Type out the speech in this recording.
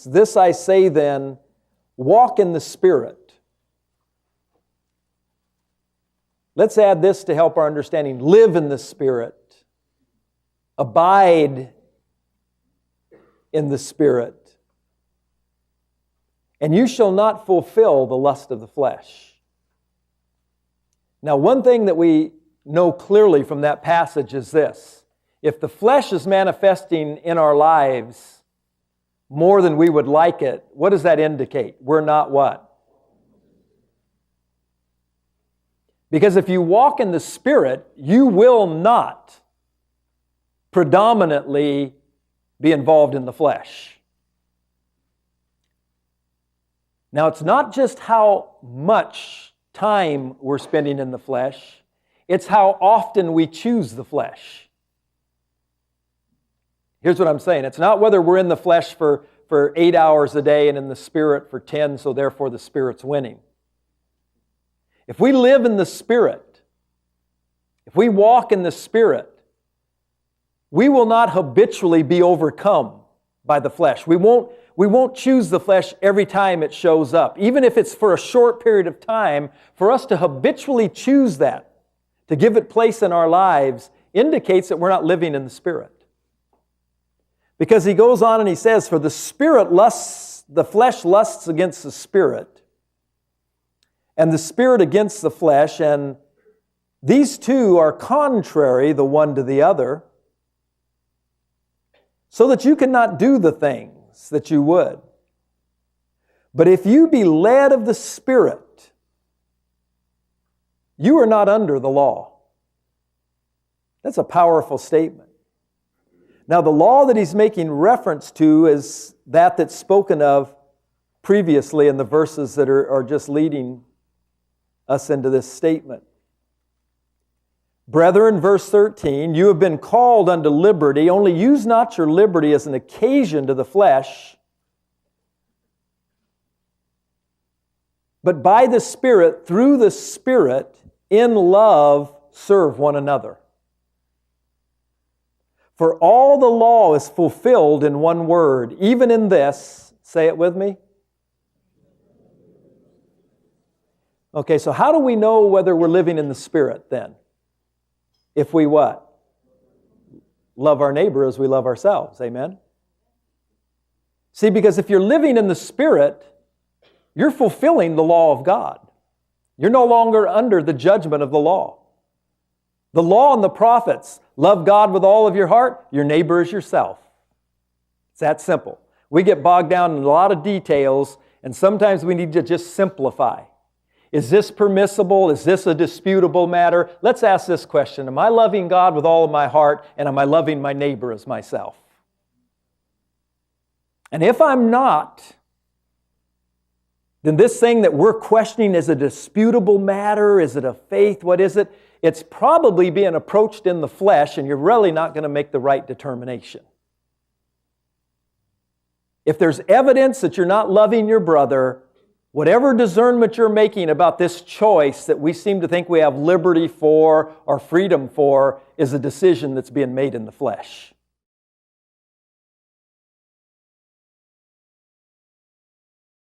This I say then, walk in the Spirit. Let's add this to help our understanding. Live in the Spirit. Abide in the Spirit. And you shall not fulfill the lust of the flesh. Now, one thing that we know clearly from that passage is this. If the flesh is manifesting in our lives more than we would like it, what does that indicate? We're not what? Because if you walk in the Spirit, you will not predominantly be involved in the flesh. Now, it's not just how much time we're spending in the flesh, it's how often we choose the flesh. Here's what I'm saying. It's not whether we're in the flesh for 8 hours a day and in the Spirit for 10, so therefore the Spirit's winning. If we live in the Spirit, if we walk in the Spirit, we will not habitually be overcome by the flesh. We won't choose the flesh every time it shows up. Even if it's for a short period of time, for us to habitually choose that, to give it place in our lives, indicates that we're not living in the Spirit. Because he goes on and he says, for the Spirit lusts, the flesh lusts against the Spirit, and the Spirit against the flesh, and these two are contrary the one to the other, so that you cannot do the things that you would. But if you be led of the Spirit, you are not under the law. That's a powerful statement. Now, the law that he's making reference to is that's spoken of previously in the verses that are just leading us into this statement. Brethren, verse 13, you have been called unto liberty, only use not your liberty as an occasion to the flesh, but by the Spirit, through the Spirit, in love, serve one another. For all the law is fulfilled in one word, even in this, say it with me. Okay, so how do we know whether we're living in the Spirit then? If we what? Love our neighbor as we love ourselves. Amen? See, because if you're living in the Spirit, you're fulfilling the law of God. You're no longer under the judgment of the law. The law and the prophets, love God with all of your heart, your neighbor is yourself. It's that simple. We get bogged down in a lot of details, and sometimes we need to just simplify. Is this permissible? Is this a disputable matter? Let's ask this question. Am I loving God with all of my heart, and am I loving my neighbor as myself? And if I'm not, then this thing that we're questioning is a disputable matter. Is it a faith? What is it? It's probably being approached in the flesh, and you're really not going to make the right determination. If there's evidence that you're not loving your brother, whatever discernment you're making about this choice that we seem to think we have liberty for or freedom for is a decision that's being made in the flesh.